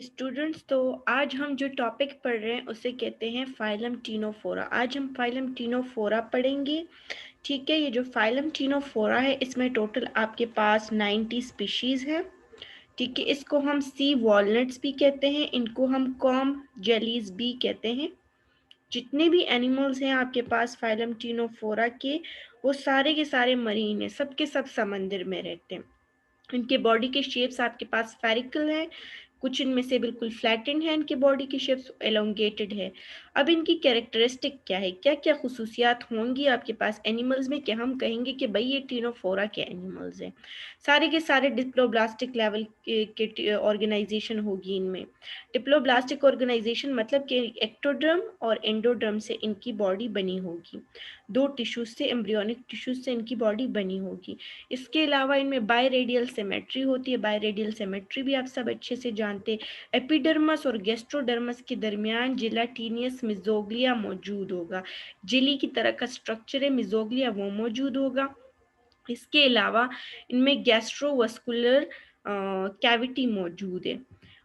Students, तो आज हम जो टॉपिक पढ़ रहे हैं उसे कहते हैं फाइलम टीनोफोरा। आज हम फाइलम टीनोफोरा पढ़ेंगे। ठीक है, ये जो फाइलम टीनोफोरा है इसमें टोटल आपके पास 90 स्पीशीज है। ठीक है, इसको हम सी वॉलनट्स भी कहते हैं, इनको हम कॉम्ब जेलीज भी कहते हैं। जितने भी एनिमल्स हैं आपके पास फाइलम टीनोफोरा के, वो सारे के सारे मरीन हैं, सबके सब समंदर में रहते हैं। इनके बॉडी के शेप्स आपके पास स्फेरिकल है, कुछ इनमें से बिल्कुल फ्लैटेंड है, इनके बॉडी की शेप्स एलोंगेटेड है। अब इनकी कैरेक्टरिस्टिक क्या है, क्या क्या खसूसियात होंगी आपके पास एनिमल्स में, क्या हम कहेंगे कि भाई ये टीनोफोरा के एनिमल्स हैं। सारे के सारे डिप्लोब्लास्टिक लेवल के ऑर्गेनाइजेशन होगी इनमें। डिप्लोब्लास्टिक ऑर्गेनाइजेशन मतलब कि एक्टोडर्म और एंडोडर्म से इनकी बॉडी बनी होगी, दो टिश्यूज से, एम्ब्रियोनिक टिश्यूज से इनकी बॉडी बनी होगी। इसके अलावा इनमें बायरेडियल सिमेट्री होती है। बायरेडियल सिमेट्री भी आप सब अच्छे से जानते हैं। एपिडर्मस और गेस्ट्रोडर्मस के दरमियान जिलाटीनियस मिजोग्लिया मौजूद होगा, जेली की तरह का स्ट्रक्चर है मिजोग्लिया, वो मौजूद होगा। इसके अलावा इनमें गैस्ट्रोवस्कुलर कैविटी मौजूद है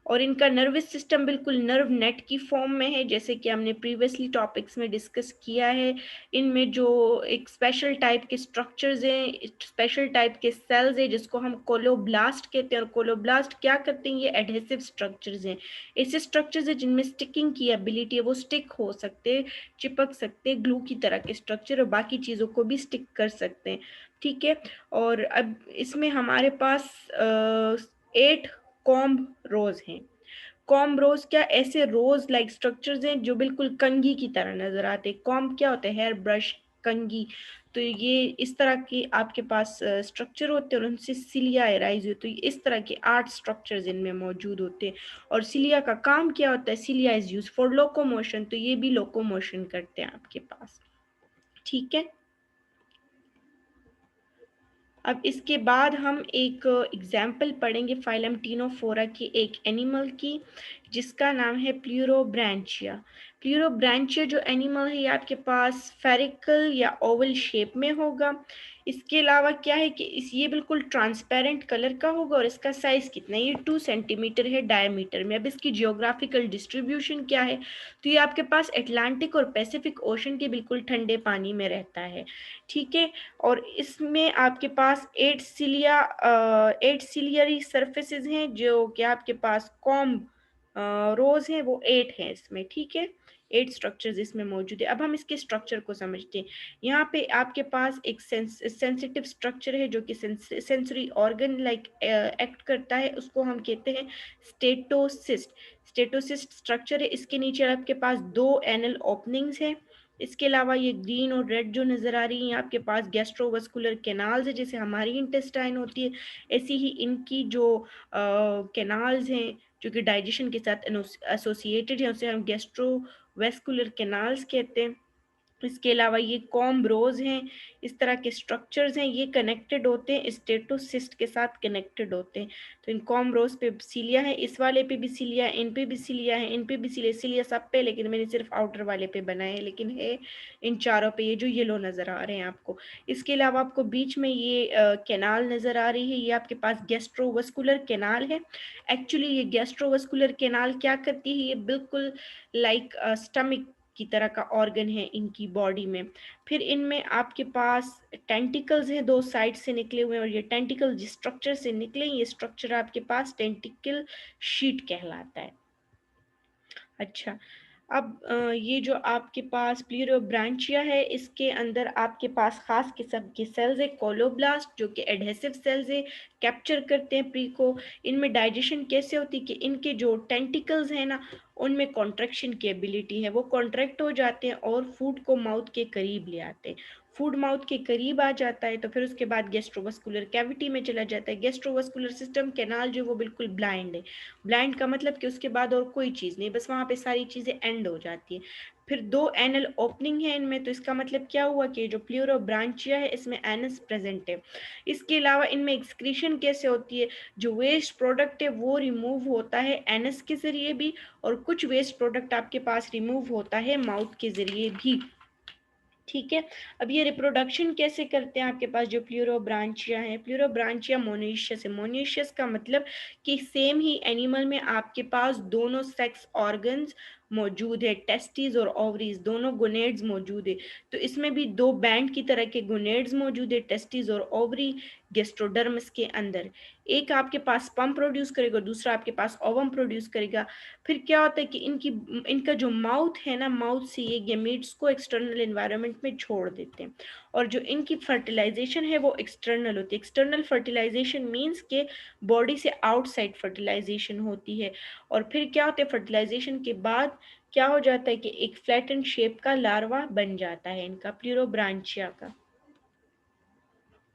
और इनका नर्वस सिस्टम बिल्कुल नर्व नेट की फॉर्म में है, जैसे कि हमने प्रीवियसली टॉपिक्स में डिस्कस किया है। इनमें जो एक स्पेशल टाइप के स्ट्रक्चर्स हैं, स्पेशल टाइप के सेल्स हैं, जिसको हम कोलोब्लास्ट कहते हैं। और कोलोब्लास्ट क्या करते हैं, ये एडहेसिव स्ट्रक्चर्स हैं। ऐसे स्ट्रक्चर्स हैं जिनमें स्टिकिंग की एबिलिटी है, वो स्टिक हो सकते, चिपक सकते, ग्लू की तरह के स्ट्रक्चर, और बाकी चीज़ों को भी स्टिक कर सकते हैं। ठीक है, और अब इसमें हमारे पास 8 कॉम्ब रोज हैं। कॉम्ब रोज क्या, ऐसे रोज लाइक स्ट्रक्चर्स हैं जो बिल्कुल कंघी की तरह नजर आते हैं। कॉम्ब क्या होता है, हेयर ब्रश, कंघी। तो ये इस तरह के आपके पास स्ट्रक्चर होते हैं और उनसे सिलिया एराइज होती है। इस तरह के 8 स्ट्रक्चर्स इनमें मौजूद होते हैं। और सिलिया का काम क्या होता है, cilia is use for locomotion, तो ये भी लोकोमोशन करते हैं आपके पास। ठीक है, अब इसके बाद हम एक एग्जाम्पल पढ़ेंगे फाइलम टीनोफोरा की, एक एनिमल की, जिसका नाम है प्लूरोब्रांचिया। प्लूरोब्रांचिया जो एनिमल है ये आपके पास स्फेरिकल या ओवल शेप में होगा। इसके अलावा क्या है कि ये बिल्कुल ट्रांसपेरेंट कलर का होगा और इसका साइज कितना है, ये 2 सेंटीमीटर है डायमीटर में। अब इसकी जियोग्राफिकल डिस्ट्रीब्यूशन क्या है, तो ये आपके पास अटलांटिक और पैसिफिक ओशन के बिल्कुल ठंडे पानी में रहता है। ठीक है, और इसमें आपके पास 8 सिलियरी सर्फेसेस हैं, जो कि आपके पास कॉम्ब रोज हैं, वो 8 हैं इसमें। ठीक है, 8 स्ट्रक्चर्स इसमें मौजूद है। अब हम इसके स्ट्रक्चर को समझते हैं। यहाँ पे आपके पास एक सेंसिटिव स्ट्रक्चर है जो कि सेंसरी ऑर्गन लाइक एक्ट करता है, उसको हम कहते हैं स्टेटोसिस्ट। स्टेटोसिस्ट स्ट्रक्चर है, इसके नीचे आपके पास 2 एनल ओपनिंग्स हैं। इसके अलावा ये ग्रीन और रेड जो नजर आ रही है आपके पास गैस्ट्रोवस्कुलर कैनाल्स है, जैसे हमारी इंटेस्टाइन होती है ऐसी ही इनकी जो कैनाल्स हैं जो कि डाइजेशन के साथ एसोसिएटेड है, उसे हम गैस्ट्रोवेस्कुलर कैनाल्स कहते हैं। इसके अलावा ये कॉम्ब्रोज हैं, इस तरह के स्ट्रक्चर्स हैं, ये कनेक्टेड होते हैं, स्टेटोसिस्ट के साथ कनेक्टेड होते हैं। तो इन कॉम्ब्रोज पे सिलिया है, इस वाले पे भी सिलिया, इन पे भी सिलिया है, इन पे भी सिलिया, सिलिया सब पे, लेकिन मैंने सिर्फ आउटर वाले पे बनाए हैं, लेकिन है इन चारों पे, ये जो येलो नजर आ रहे हैं आपको। इसके अलावा आपको बीच में ये कैनाल नजर आ रही है, ये आपके पास गैस्ट्रोवस्कुलर कैनाल है। एक्चुअली ये गैस्ट्रोवस्कुलर कैनाल क्या करती है, ये बिल्कुल लाइक स्टमक की तरह का ऑर्गन है इनकी बॉडी में। फिर इनमें आपके पास टेंटिकल्स हैं, 2 साइड से निकले हुए हैं, और ये टेंटिकल जिस स्ट्रक्चर से निकले, ये स्ट्रक्चर आपके पास टेंटिकल शीट कहलाता है। अच्छा, अब ये जो आपके पास प्लूरोब्रांचिया है, इसके अंदर आपके पास खास किस्म के सेल्स है, कोलोब्लास्ट, जो कि एडहेसिव सेल्स है, कैप्चर करते हैं प्री को। इनमें डाइजेशन कैसे होती है कि इनके जो टेंटिकल्स हैं ना, उनमें कॉन्ट्रैक्शन की एबिलिटी है, वो कॉन्ट्रैक्ट हो जाते हैं और फूड को माउथ के करीब ले आते हैं। फूड माउथ के करीब आ जाता है तो फिर उसके बाद गैस्ट्रोवस्कुलर कैविटी में चला जाता है। गैस्ट्रोवस्कुलर सिस्टम कैनाल जो वो बिल्कुल ब्लाइंड है। ब्लाइंड का मतलब कि उसके बाद और कोई चीज़ नहीं, बस वहाँ पे सारी चीज़ें एंड हो जाती है। फिर 2 एनल ओपनिंग है इनमें, तो इसका मतलब क्या हुआ कि जो प्लूरोब्रांचिया है इसमें एनस प्रेजेंट है। इसके अलावा इनमें एक्सक्रीशन कैसे होती है, जो वेस्ट प्रोडक्ट है वो रिमूव होता है एनस के जरिए भी, और कुछ वेस्ट प्रोडक्ट आपके पास रिमूव होता है माउथ के जरिए भी। ठीक है। अब ये रिप्रोडक्शन कैसे करते हैं आपके पास जो प्लूरोब्रांचिया हैं, प्लूरोब्रांचिया मोनेशियस है। मोनेशियस का मतलब कि सेम ही एनिमल में आपके पास दोनों सेक्स ऑर्गन्स मौजूद है, टेस्टिस और ओवरीज दोनों गोनेड्स मौजूद है। तो इसमें भी दो बैंड की तरह के गोनेड्स मौजूद है, टेस्टिस और ओवरी गेस्ट्रोडर्मिस के अंदर। एक आपके पास स्पर्म प्रोड्यूस करेगा, दूसरा आपके पास ओवम प्रोड्यूस करेगा। फिर क्या होता है कि इनका जो माउथ है ना, माउथ से ये गेमीट्स को एक्सटर्नल एनवायरनमेंट में छोड़ देते हैं। और जो इनकी फर्टिलाइजेशन है वो एक्सटर्नल होती है। एक्सटर्नल फर्टिलाइजेशन मीन्स के बॉडी से आउटसाइड फर्टिलाइजेशन होती है। और फिर क्या होता है, फर्टिलाइजेशन के बाद क्या हो जाता है कि एक फ्लैटन शेप का लार्वा बन जाता है इनका, प्लूरोब्रांचिया का।